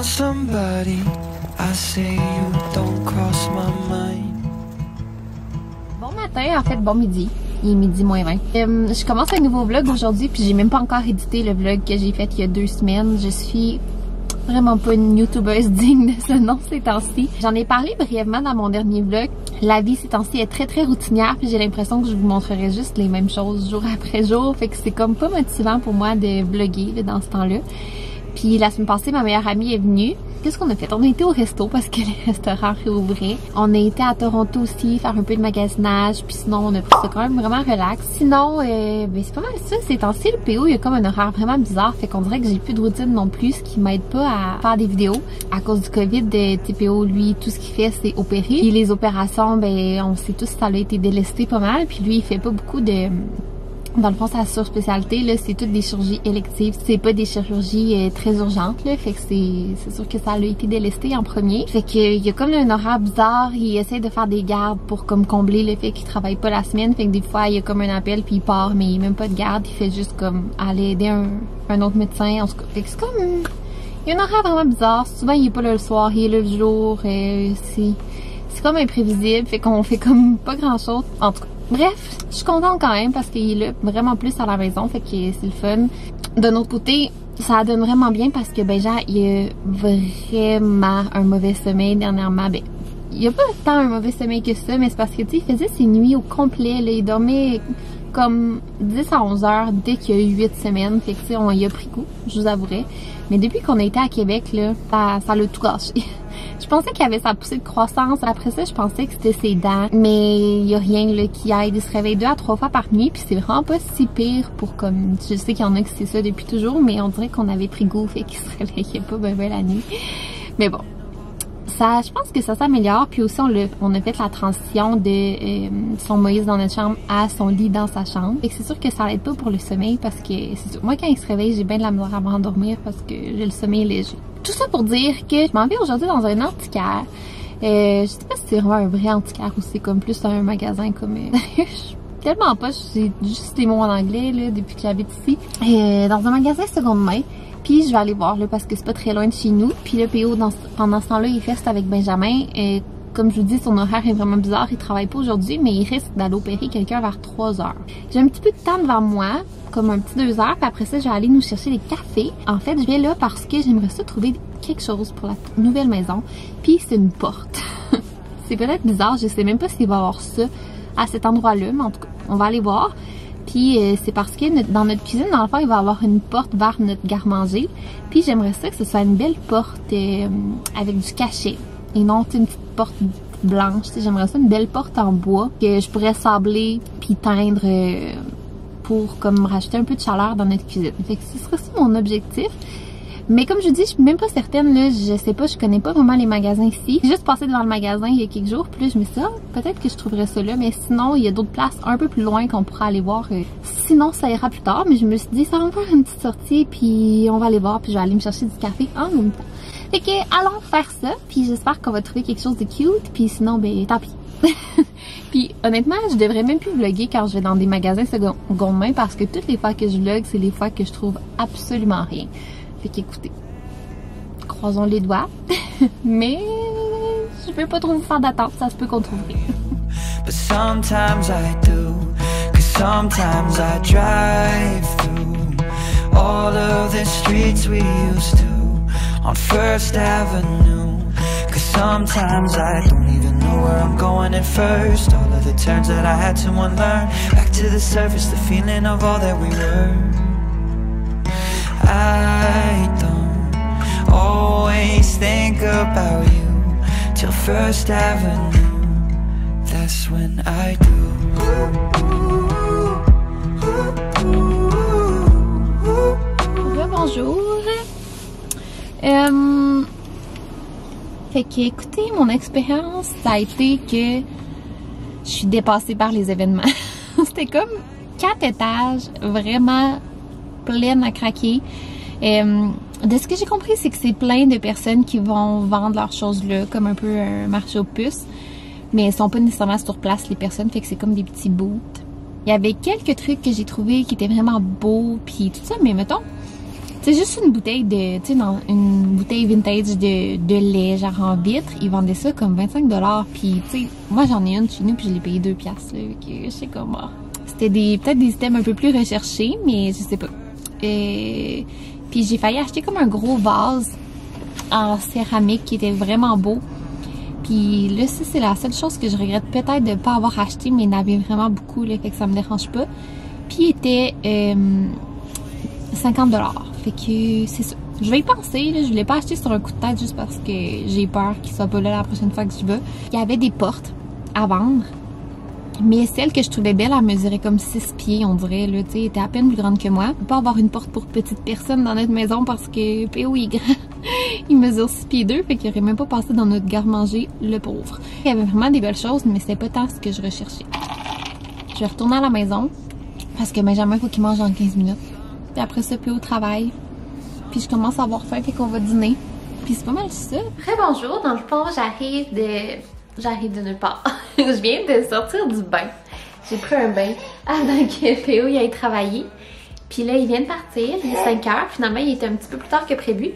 somebody, I say you don't cross my mind. Bon matin, en fait, bon midi. Il est midi moins 20. Je commence un nouveau vlog aujourd'hui, puis j'ai même pas encore édité le vlog que j'ai fait il y a 2 semaines. Je suis vraiment pas une youtubeuse digne de ce nom ces temps-ci. J'en ai parlé brièvement dans mon dernier vlog. La vie ces temps-ci est très routinière, puis j'ai l'impression que je vous montrerai juste les mêmes choses jour après jour. Fait que c'est comme pas motivant pour moi de vlogger là, dans ce temps-là. Puis la semaine passée, ma meilleure amie est venue. Qu'est-ce qu'on a fait? On a été au resto parce que les restaurants réouvraient. On a été à Toronto aussi faire un peu de magasinage. Puis sinon, on a pris ça quand même vraiment relax. Sinon, ben c'est pas mal ça. Ces temps-ci, le PO, il y a comme un horaire vraiment bizarre. Fait qu'on dirait que j'ai plus de routine non plus, ce qui m'aide pas à faire des vidéos. À cause du COVID, TPO, lui, tout ce qu'il fait, c'est opérer. Puis les opérations, ben on sait tous que ça a été délesté pas mal. Puis lui, il fait pas beaucoup de... Dans le fond, sa surspécialité, là, c'est toutes des chirurgies électives. C'est pas des chirurgies très urgentes, là. Fait que c'est sûr que ça a été délesté en premier. Fait que il y a comme un horaire bizarre. Il essaie de faire des gardes pour comme combler le fait qu'il travaille pas la semaine. Fait que des fois, il y a comme un appel puis il part, mais il a même pas de garde. Il fait juste comme aller aider un autre médecin. En tout cas, fait que c'est comme... Il y a un horaire vraiment bizarre. Souvent, il est pas là le soir, il est là le jour. C'est comme imprévisible. Fait qu'on fait comme pas grand-chose. En tout cas. Bref, je suis contente quand même parce qu'il est là vraiment plus à la maison, fait que c'est le fun. D'un autre côté, ça donne vraiment bien parce que ben genre, il a vraiment un mauvais sommeil dernièrement. Ben, il y a pas tant un mauvais sommeil que ça, mais c'est parce que tu sais, il faisait ses nuits au complet, là, il dormait comme 10 à 11 heures dès qu'il y a eu 8 semaines, fait que tu sais, on y a pris goût, je vous avouerai. Mais depuis qu'on a été à Québec, là, ça l'a tout gâché. Je pensais qu'il avait sa poussée de croissance. Après ça, je pensais que c'était ses dents. Mais il n'y a rien là, qui aide. Il se réveille 2 à 3 fois par nuit. Puis c'est vraiment pas si pire pour comme... Je sais qu'il y en a qui c'est ça depuis toujours. Mais on dirait qu'on avait pris goût. Fait qu'il se réveillait pas ben la nuit. Mais bon. Ça, je pense que ça s'améliore. Puis aussi, on a fait la transition de son Moïse dans notre chambre à son lit dans sa chambre. Et c'est sûr que ça l'aide pas pour le sommeil parce que c'est sûr, moi, quand il se réveille, j'ai bien de la misère à m'endormir parce que j'ai le sommeil léger. Tout ça pour dire que je m'en vais aujourd'hui dans un antiquaire. Je sais pas si c'est vraiment un vrai antiquaire ou c'est comme plus un magasin comme... tellement pas, j'ai juste des mots en anglais là, depuis que j'habite ici. Dans un magasin seconde main. Puis je vais aller voir là parce que c'est pas très loin de chez nous. Puis le PO pendant ce temps-là, il reste avec Benjamin. Comme je vous dis, son horaire est vraiment bizarre. Il travaille pas aujourd'hui, mais il risque d'aller opérer quelqu'un vers 3 heures. J'ai un petit peu de temps devant moi, comme un petit 2 heures. Puis après ça, je vais aller nous chercher des cafés. En fait, je vais là parce que j'aimerais ça trouver quelque chose pour la nouvelle maison. Puis c'est une porte. C'est peut-être bizarre, je sais même pas s'il va y avoir ça à cet endroit-là, mais en tout cas, on va aller voir. Puis c'est parce que dans notre cuisine, dans le fond, il va y avoir une porte vers notre garde-manger. Puis j'aimerais ça que ce soit une belle porte avec du cachet. Et non une petite porte blanche. J'aimerais ça une belle porte en bois que je pourrais sabler puis teindre pour comme rajouter un peu de chaleur dans notre cuisine. Fait que ce serait ça mon objectif. Mais comme je dis, je suis même pas certaine, là, je sais pas, je connais pas vraiment les magasins ici. J'ai juste passé devant le magasin il y a quelques jours, puis là je me suis dit, peut-être que je trouverais ça là, mais sinon il y a d'autres places un peu plus loin qu'on pourra aller voir. Sinon ça ira plus tard, mais je me suis dit, ça va me faire une petite sortie, puis on va aller voir, puis je vais aller me chercher du café en même temps. Fait que allons faire ça, puis j'espère qu'on va trouver quelque chose de cute, puis sinon ben tant pis. Puis honnêtement, je devrais même plus vlogger quand je vais dans des magasins seconde main parce que toutes les fois que je vlog, c'est les fois que je trouve absolument rien. Fait qu'écoutez, croisons les doigts, mais je veux pas trop vous faire d'attente, ça se peut qu'on trouve rien. But sometimes I do, 'cause sometimes I drive through all of the streets we used to on First Avenue. 'Cause sometimes I don't even know where I'm going at first. All of the turns that I had to unlearn, back to the surface, the feeling of all that we were. I don't always think about you till First Avenue. That's when I do. Bonjour. Fait que écoutez, mon expérience, ça a été que je suis dépassée par les événements. C'était comme 4 étages, vraiment pleine à craquer. De ce que j'ai compris, c'est que c'est plein de personnes qui vont vendre leurs choses là, comme un peu un marché aux puces. Mais elles sont pas nécessairement sur place, les personnes, fait que c'est comme des petits booths. Il y avait quelques trucs que j'ai trouvés qui étaient vraiment beaux, puis tout ça, mais mettons, C'est juste une bouteille de, tu sais, une bouteille vintage de lait, genre en vitre. Ils vendaient ça comme 25$. Puis, tu sais, moi j'en ai une chez nous, puis je l'ai payé 2$. Là, je sais comment. C'était peut-être des items un peu plus recherchés, mais je sais pas. Puis j'ai failli acheter comme un gros vase en céramique qui était vraiment beau. Puis là, ça, c'est la seule chose que je regrette peut-être de ne pas avoir acheté, mais il y en avait vraiment beaucoup, là, fait que ça me dérange pas. Puis il était 50$. Fait que c'est ça. Je vais y penser, là. Je voulais pas acheter sur un coup de tête juste parce que j'ai peur qu'il soit pas là la prochaine fois que je vais. Il y avait des portes à vendre. Mais celle que je trouvais belle, elle mesurait comme 6 pieds, on dirait, là, tu sais, elle était à peine plus grande que moi. On peut pas avoir une porte pour petite personne dans notre maison parce que PO est grand. Il mesure 6 pieds 2, fait qu'il aurait même pas passé dans notre garde-manger, le pauvre. Il y avait vraiment des belles choses, mais c'était pas tant ce que je recherchais. Je vais retourner à la maison parce que Benjamin, faut qu'il mange dans 15 minutes. Puis après ça, PO travaille. Puis je commence à avoir faim, fait qu'on va dîner. Puis c'est pas mal ça. Très bonjour, dans le fond, j'arrive de nulle part. Je viens de sortir du bain. J'ai pris un bain avant que PO y aille travailler. Puis là, il vient de partir. Il est 5 heures. Finalement, il était un petit peu plus tard que prévu.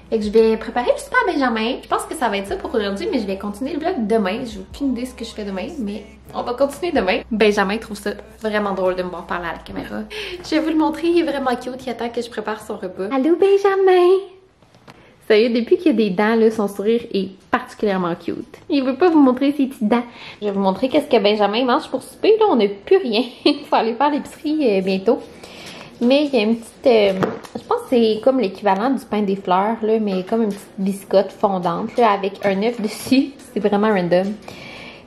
Fait que je vais préparer le super à Benjamin. Je pense que ça va être ça pour aujourd'hui, mais je vais continuer le vlog demain. J'ai aucune idée de ce que je fais demain, mais on va continuer demain. Benjamin trouve ça vraiment drôle de me voir parler à la caméra. Je vais vous le montrer. Il est vraiment cute. Il attend que je prépare son repas. Allô, Benjamin! Sérieux, depuis qu'il y a des dents, là, son sourire est particulièrement cute. Il veut pas vous montrer ses petites dents. Je vais vous montrer qu'est-ce que Benjamin mange pour souper. Là, on n'a plus rien. Il faut aller faire l'épicerie bientôt. Mais il y a une petite... je pense que c'est comme l'équivalent du pain des fleurs, là, mais comme une petite biscotte fondante, là, avec un œuf dessus. C'est vraiment random.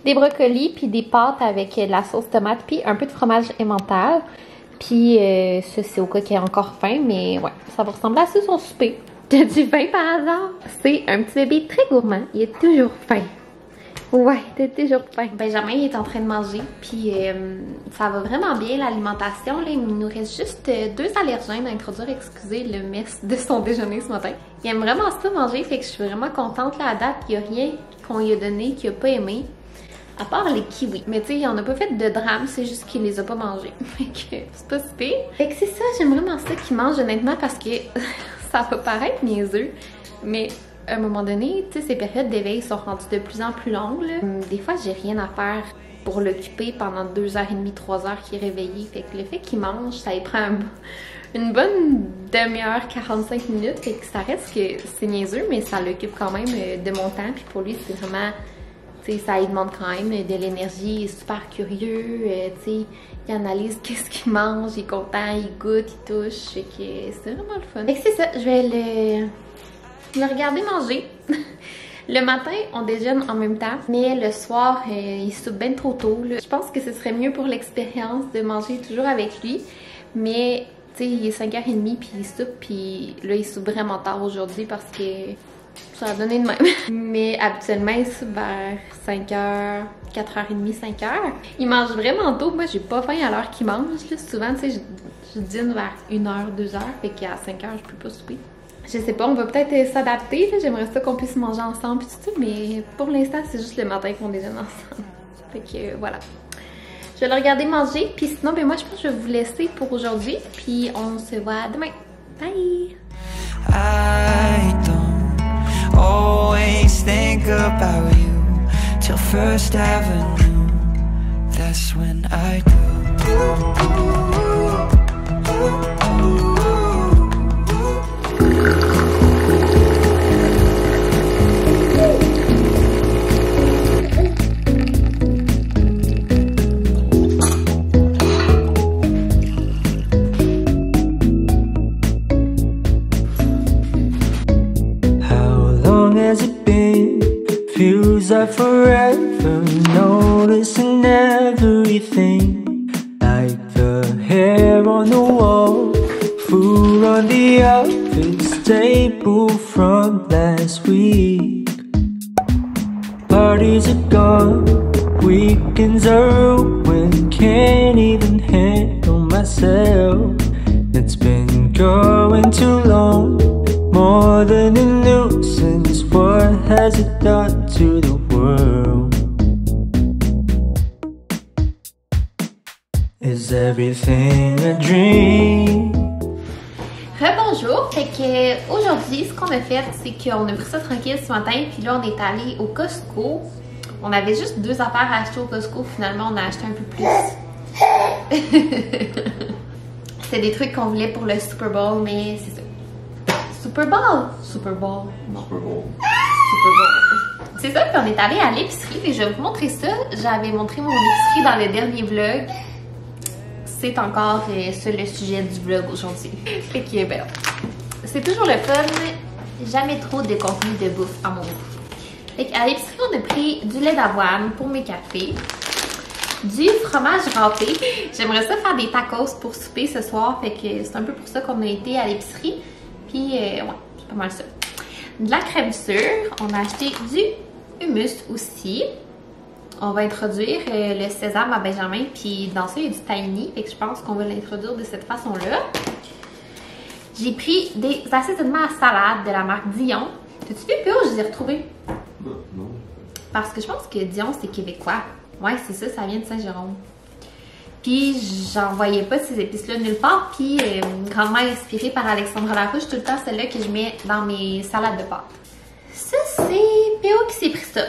Des brocolis, puis des pâtes avec de la sauce tomate, puis un peu de fromage emmental. Puis ça, c'est au cas qu'il y a encore faim, mais ouais, ça va ressembler à ça son souper. T'as du pain par hasard? C'est un petit bébé très gourmand. Il est toujours faim. Ouais, t'as toujours faim. Benjamin il est en train de manger, puis ça va vraiment bien l'alimentation. Il nous reste juste 2 allergènes à introduire, excusez le mess de son déjeuner ce matin. Il aime vraiment ça manger, fait que je suis vraiment contente là à date. Il n'y a rien qu'on lui a donné qu'il n'a pas aimé, à part les kiwis. Mais tu sais, on n'a pas fait de drame, c'est juste qu'il les a pas mangés. Fait que c'est pas si pire. Fait que c'est ça, j'aime vraiment ça qu'il mange honnêtement parce que ça va paraître niaiseux, mais à un moment donné, tu sais, ces périodes d'éveil sont rendues de plus en plus longues, là. Des fois, j'ai rien à faire pour l'occuper pendant 2h30, 3h qu'il est réveillé. Fait que le fait qu'il mange, ça lui prend une bonne demi-heure, 45 minutes. Fait que ça reste que c'est niaiseux, mais ça l'occupe quand même de mon temps. Puis pour lui, c'est vraiment... Tu sais, ça lui demande quand même de l'énergie, il est super curieux, tu sais, il analyse qu'est-ce qu'il mange, il est content, il goûte, il touche, fait que c'est vraiment le fun. Fait que c'est ça, je vais le regarder manger. Le matin, on déjeune en même temps, mais le soir, il soupe bien trop tôt, là. Je pense que ce serait mieux pour l'expérience de manger toujours avec lui, mais tu sais, il est 5h30 puis il soupe, puis là, il soupe vraiment tard aujourd'hui parce que... ça a donné de même. Mais habituellement, il soupe vers 5h, 4h30, 5h. Il mange vraiment tôt. Moi, j'ai pas faim à l'heure qu'il mange. Là. Souvent, tu sais, je dîne vers 1h, 2h. Fait qu'à 5h, je peux pas souper. Je sais pas, on va peut-être s'adapter. J'aimerais ça qu'on puisse manger ensemble pis tout ça. Mais pour l'instant, c'est juste le matin qu'on déjeune ensemble. Fait que voilà. Je vais le regarder manger. Puis sinon, ben moi, je pense que je vais vous laisser pour aujourd'hui. Puis on se voit demain. Bye! Always think about you till First Avenue. That's when I do. Feels like forever, noticing everything, like the hair on the wall, food on the office table from last week. Parties are gone, weekends are ruined, can't even handle myself. It's been going too long, more than a nuisance. What has it done to the world? Is everything a dream? Rebonjour! Fait que aujourd'hui, ce qu'on a fait, c'est qu'on a pris ça tranquille ce matin, puis là on est allé au Costco. On avait juste 2 affaires à acheter au Costco, finalement on a acheté un peu plus. C'est des trucs qu'on voulait pour le Super Bowl, mais c'est ça. Super Bowl! Super Bowl. Non. Super Bowl. Super Bowl. C'est ça, puis on est allé à l'épicerie, et je vais vous montrer ça. J'avais montré mon épicerie dans le dernier vlog. C'est encore ça le sujet du vlog aujourd'hui. Fait que ben, c'est toujours le fun, jamais trop de contenu de bouffe à mon goût. Fait qu'à l'épicerie, on a pris du lait d'avoine pour mes cafés, du fromage râpé. J'aimerais ça faire des tacos pour souper ce soir, fait que c'est un peu pour ça qu'on a été à l'épicerie. Puis ouais, c'est pas mal ça. De la crème sûre, on a acheté du hummus aussi. On va introduire le sésame à Benjamin, puis dans ça, il y a du tahini, fait que je pense qu'on va l'introduire de cette façon-là. J'ai pris des assaisonnements à salade de la marque Dion. T'as-tu vu, Pio? Je les ai retrouvés. Non. Parce que je pense que Dion, c'est québécois. Ouais, c'est ça, ça vient de Saint-Jérôme. Puis, j'en voyais pas ces épices-là nulle part, puis grandement inspirée par Alexandre Larouche, tout le temps celle-là que je mets dans mes salades de pâtes. Ça, c'est Pio qui s'est pris ça.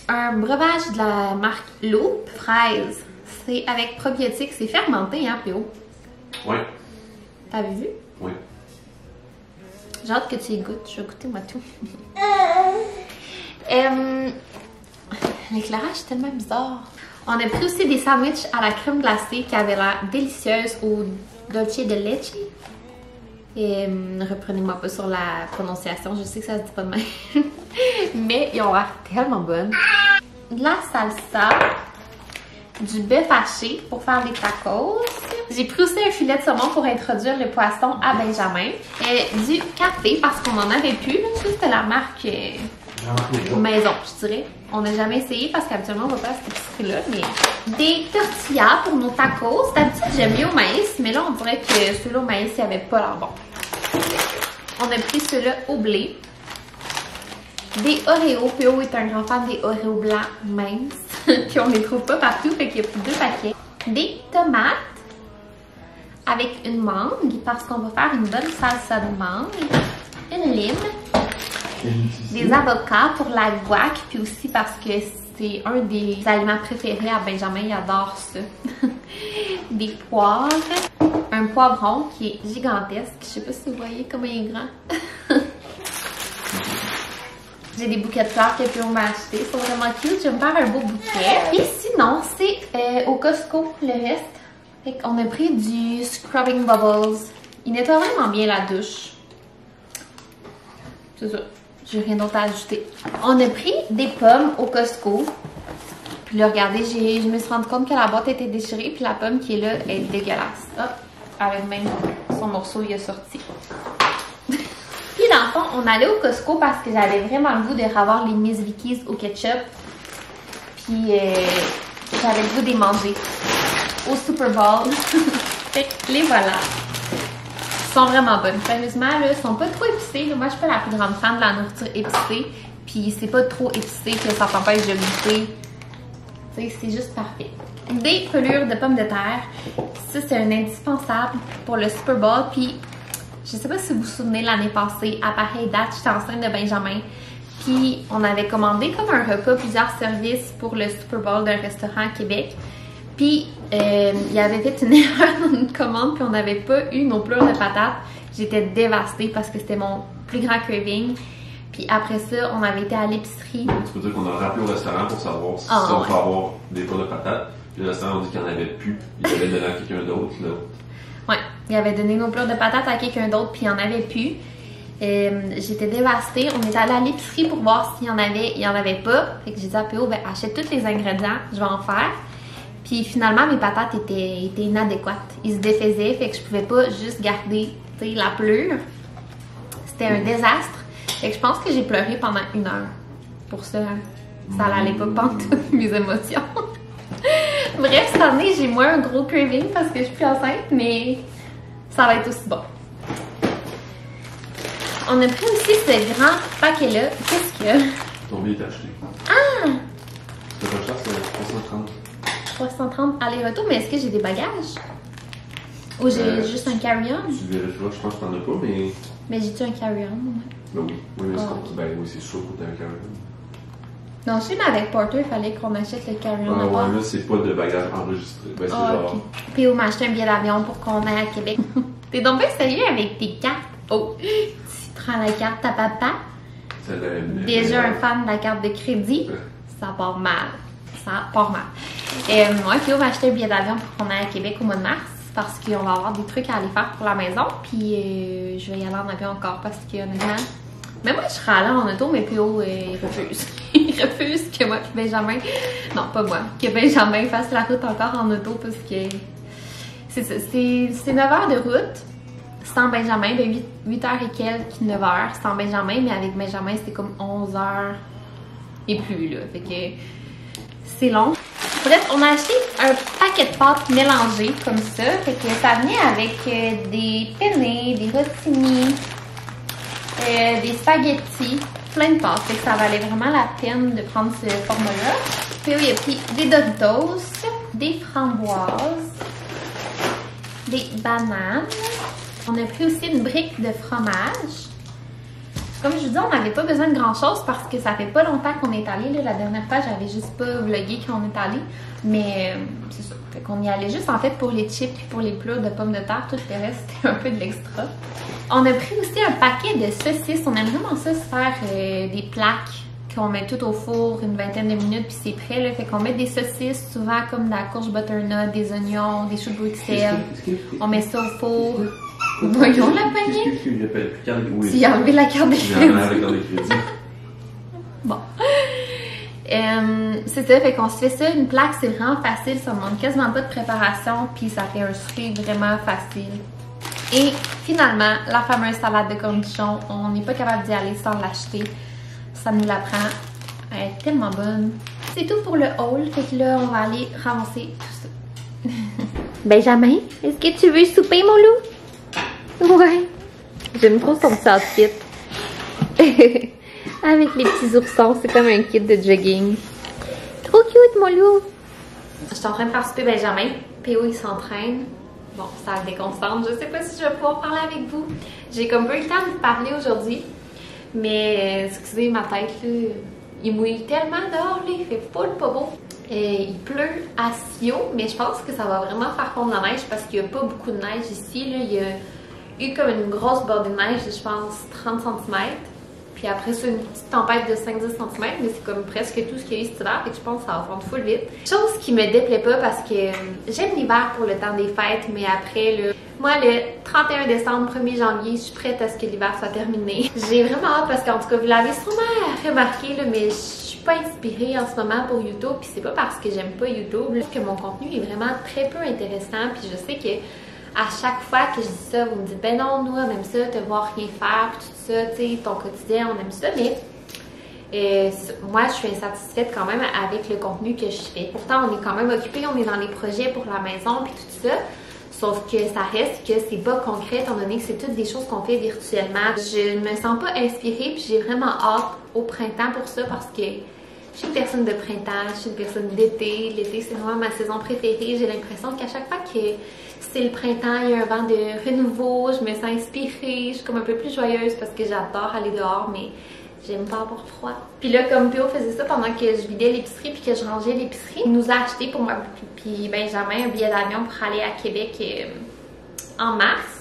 Un breuvage de la marque Loop, fraise. C'est avec probiotiques, c'est fermenté, hein, Pio? Ouais. T'avais vu? Oui. J'ai hâte que tu y goûtes. Je vais goûter moi tout. L'éclairage est tellement bizarre. On a pris aussi des sandwichs à la crème glacée qui avaient l'air délicieuses au dolce de leche. Et reprenez-moi pas sur la prononciation, je sais que ça se dit pas de même. Mais ils ont l'air tellement bonnes. De la salsa, du bœuf haché pour faire des tacos. J'ai pris aussi un filet de saumon pour introduire le poisson à Benjamin. Du café parce qu'on en avait plus. Là. Ça, c'était la marque maison, je dirais. On n'a jamais essayé parce qu'habituellement, on va pas à cette épicerie-là. Mais des tortillas pour nos tacos. D'habitude, j'aime mieux au maïs, mais là, on dirait que ceux-là au maïs, il avait pas l'air bon. On a pris ceux-là au blé. Des Oreos. Pio est un grand fan des Oreos blancs minces. Puis on les trouve pas partout, fait qu'il y a plus de 2 paquets. Des tomates avec une mangue, parce qu'on va faire une bonne salsa de mangue. Une lime. Des avocats pour la guac, puis aussi parce que c'est un des aliments préférés à Benjamin, il adore ça. Des poires. Un poivron qui est gigantesque. Je sais pas si vous voyez comment il est grand. J'ai des bouquets de fleurs que Pio m'a acheté. Ils sont vraiment cute. Je vais me faire un beau bouquet. Et sinon, c'est au Costco le reste. Fait qu'on a pris du Scrubbing Bubbles. Il nettoie vraiment bien la douche. C'est ça. J'ai rien d'autre à ajouter. On a pris des pommes au Costco. Puis là, regardez, je me suis rendu compte que la boîte était déchirée. Puis la pomme qui est là est dégueulasse. Hop, avec même son morceau, il est sorti. Puis dans le fond, on allait au Costco parce que j'avais vraiment le goût de revoir les Miss Vickies au ketchup. Puis j'avais le goût de les manger au Super Bowl. Fait que les voilà. Ils sont vraiment bonnes. Sérieusement, là, ils sont pas trop épicés. Moi, je suis pas la plus grande fan de la nourriture épicée. Puis c'est pas trop épicé que ça t'empêche de goûter. Tu sais, c'est juste parfait. Des pelures de pommes de terre. Ça, c'est un indispensable pour le Super Bowl. Puis, je sais pas si vous vous souvenez, l'année passée, à pareille date, j'étais enceinte de Benjamin. Puis, on avait commandé comme un repas, plusieurs services pour le Super Bowl d'un restaurant à Québec. Puis, il avait fait une erreur dans une commande, puis on n'avait pas eu nos pleurs de patates. J'étais dévastée parce que c'était mon plus grand craving. Puis après ça, on avait été à l'épicerie. Tu peux dire qu'on a rappelé au restaurant pour savoir si on peut avoir des plats de patates. Puis le restaurant a dit qu'il n'y en avait plus. Il avait donné à quelqu'un d'autre. Ouais, il avait donné nos plats de patates à quelqu'un d'autre, puis il n'y en avait plus. J'étais dévastée. On est allé à l'épicerie pour voir s'il y en avait. Il n'y en avait pas. Fait que j'ai dit à Pio, ben achète tous les ingrédients, je vais en faire. Puis finalement, mes patates étaient inadéquates. Ils se défaisaient, fait que je pouvais pas juste garder la pleure. C'était un désastre. Fait que je pense que j'ai pleuré pendant 1 heure. Pour ça, ça n'allait pas pantoute mes émotions. Bref, cette année, j'ai moins un gros craving parce que je suis plus enceinte, mais ça va être aussi bon. On a pris aussi ce grand paquet-là. Qu'est-ce qu'il y a? Ton billet est acheté. Ah! C'est pas cher, c'est 330. 330 aller-retour, mais est-ce que j'ai des bagages? Ou j'ai juste un carry-on? Tu vérifieras, je pense que t'en as pas, mais... Mais j'ai-tu un carry-on? Ben oui, mais c'est sûr que t'as un carry-on. Non, je sais, mais avec Porter, il fallait qu'on achète le carry-on. Ouais, là, c'est pas de bagage enregistré. Ben, c'est genre... Okay. Puis on m'a acheté un billet d'avion pour qu'on aille à Québec. T'es donc bien sérieux avec tes cartes? Oh! Tu prends la carte à papa. Déjà un fan de la carte de crédit. Ça part mal. Ça part mal. Moi, Théo m'a acheté un billet d'avion pour qu'on aille à Québec au mois de mars. Parce qu'on va avoir des trucs à aller faire pour la maison. Puis je vais y aller en avion encore parce que honnêtement... Même moi, je serais allée en auto, mais Théo, il refuse. Il refuse que moi et Benjamin... Non, pas moi. Que Benjamin fasse la route encore en auto parce que... C'est ça. C'est 9 heures de route. Sans Benjamin, de 8 heures et quelques, 9 heures sans Benjamin, mais avec Benjamin, c'était comme 11 heures et plus, là. Fait que c'est long. Bref, on a acheté un paquet de pâtes mélangées comme ça. Fait que ça venait avec des penne, des rotini, des spaghettis, plein de pâtes. Fait que ça valait vraiment la peine de prendre ce format-là. Puis il y a pris des Doritos, des framboises, des bananes. On a pris aussi une brique de fromage. Comme je vous dis, on n'avait pas besoin de grand chose parce que ça fait pas longtemps qu'on est allé. Là, la dernière fois, j'avais juste pas vlogué quand on est allé. Mais c'est ça. Fait qu'on y allait juste en fait pour les chips et pour les plats de pommes de terre. Tout le reste, c'était un peu de l'extra. On a pris aussi un paquet de saucisses. On aime vraiment ça, se faire des plaques qu'on met tout au four une vingtaine de minutes puis c'est prêt. Là. Fait qu'on met des saucisses, souvent comme de la courge butternut, des oignons, des choux de Bruxelles. On met ça au four. Voyons la panier. Tu as enlevé la carte de crédit. Bon. C'est ça, fait qu'on se fait ça. Une plaque, c'est vraiment facile. Ça ne demande quasiment pas de préparation. Puis ça fait un fruit vraiment facile. Et finalement, la fameuse salade de cornichons. On n'est pas capable d'y aller sans l'acheter. Ça nous la prend. Elle est tellement bonne. C'est tout pour le haul. Fait que là, on va aller ramasser tout ça. Benjamin, est-ce que tu veux souper, mon loup? Ouais, j'aime trop son petit outfit. Avec les petits oursons, c'est comme un kit de jogging. Trop cute, mon loup. Je suis en train de faire souper Benjamin. P.O. il s'entraîne. Bon, ça le déconcentre. Je sais pas si je vais pouvoir parler avec vous. J'ai comme pas eu le temps de vous parler aujourd'hui. Mais excusez ma tête, là. Il mouille tellement dehors, là. Il fait pas beau. Il pleut à Sio, mais je pense que ça va vraiment faire fondre la neige parce qu'il n'y a pas beaucoup de neige ici. Là. Il y a eu comme une grosse bordée de neige, je pense 30 cm. Puis après ça, une petite tempête de 5-10 cm, mais c'est comme presque tout ce qu'il y a eu cet hiver, et je pense que ça va fondre full vite. Chose qui me déplaît pas parce que j'aime l'hiver pour le temps des fêtes, mais après, là, moi, le 31 décembre, 1er janvier, je suis prête à ce que l'hiver soit terminé. J'ai vraiment hâte parce qu'en tout cas, vous l'avez sûrement remarqué, là, mais je suis pas inspirée en ce moment pour YouTube, puis c'est pas parce que j'aime pas YouTube, là, que mon contenu est vraiment très peu intéressant, puis je sais que à chaque fois que je dis ça, vous me dites, ben non, nous, on aime ça, te voir rien faire, puis tout ça, tu sais, ton quotidien, on aime ça, mais moi, je suis insatisfaite quand même avec le contenu que je fais. Pourtant, on est quand même occupé, on est dans les projets pour la maison, puis tout ça, sauf que ça reste que c'est pas concret, étant donné que c'est toutes des choses qu'on fait virtuellement. Je me sens pas inspirée, puis j'ai vraiment hâte au printemps pour ça, parce que je suis une personne de printemps, je suis une personne d'été. L'été, c'est vraiment ma saison préférée. J'ai l'impression qu'à chaque fois que c'est le printemps, il y a un vent de renouveau, je me sens inspirée, je suis comme un peu plus joyeuse parce que j'adore aller dehors, mais j'aime pas avoir froid. Puis là, comme P.O. faisait ça pendant que je vidais l'épicerie puis que je rangeais l'épicerie, il nous a acheté pour moi puis Benjamin un billet d'avion pour aller à Québec en mars.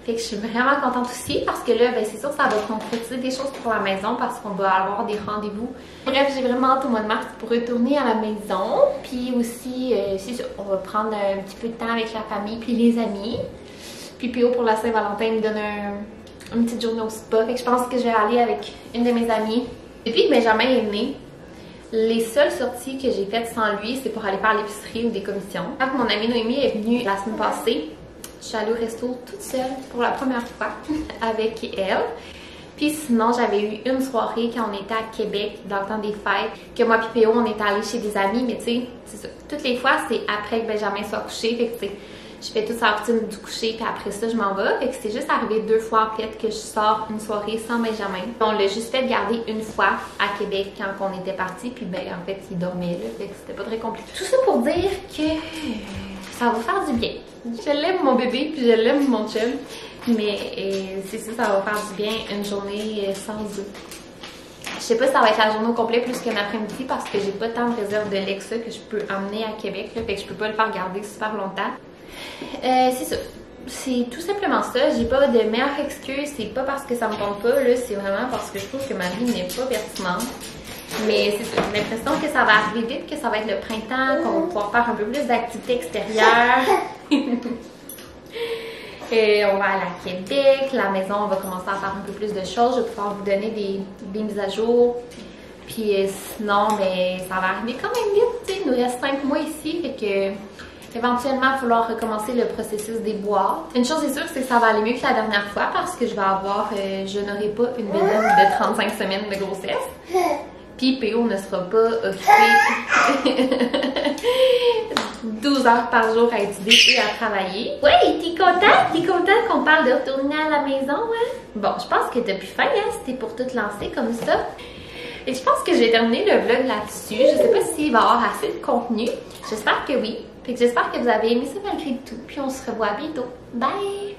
Fait que je suis vraiment contente aussi parce que là, ben, c'est sûr que ça va concrétiser des choses pour la maison parce qu'on va avoir des rendez-vous. Bref, j'ai vraiment hâte au mois de mars pour retourner à la maison. Puis aussi, on va prendre un petit peu de temps avec la famille puis les amis. Puis P.O. pour la Saint-Valentin me donne une petite journée au spa. Fait que je pense que je vais aller avec une de mes amies. Depuis que Benjamin est né, les seules sorties que j'ai faites sans lui, c'est pour aller faire l'épicerie ou des commissions. Quand mon amie Noémie est venue la semaine passée, je suis allée au resto toute seule pour la première fois avec elle. Puis sinon, j'avais eu une soirée quand on était à Québec dans le temps des fêtes, que moi et P.O. on était allés chez des amis, mais tu sais, c'est ça. Toutes les fois, c'est après que Benjamin soit couché, fait que tu sais, je fais toute sa routine du coucher, puis après ça, je m'en vais. Fait que c'est juste arrivé 2 fois en fait que je sors une soirée sans Benjamin. On l'a juste fait garder une fois à Québec quand on était partis, puis ben en fait, il dormait là, fait que c'était pas très compliqué. Tout ça pour dire que ça va faire du bien. Je l'aime mon bébé, puis je l'aime mon chum, mais c'est ça va faire du bien une journée sans eux. Je sais pas si ça va être la journée au complet plus qu'un après-midi parce que j'ai pas tant de réserve de Lexa que je peux emmener à Québec, là, fait que je peux pas le faire garder super longtemps. C'est ça. C'est tout simplement ça. J'ai pas de meilleure excuse. C'est pas parce que ça me tente pas, là. C'est vraiment parce que je trouve que ma vie n'est pas pertinente. Mais c'est ça. J'ai l'impression que ça va arriver vite, que ça va être le printemps, qu'on va pouvoir faire un peu plus d'activités extérieures. Et on va aller à Québec. La maison, on va commencer à faire un peu plus de choses. Je vais pouvoir vous donner des mises à jour. Puis sinon, ben, ça va arriver quand même vite. T'sais. Il nous reste 5 mois ici. Fait que éventuellement, il va falloir recommencer le processus des boîtes. Une chose est sûre, c'est que ça va aller mieux que la dernière fois parce que je vais avoir, je n'aurai pas une bédaine de 35 semaines de grossesse. Puis PO ne sera pas occupé 12 heures par jour à étudier et à travailler. Oui, t'es contente? T'es contente qu'on parle de retourner à la maison, hein? Bon, je pense que t'as plus faim, hein, si t'es pour tout lancer comme ça. Et je pense que j'ai terminé le vlog là-dessus. Je sais pas s'il va y avoir assez de contenu. J'espère que oui. Fait que j'espère que vous avez aimé ça malgré tout. Puis on se revoit bientôt. Bye!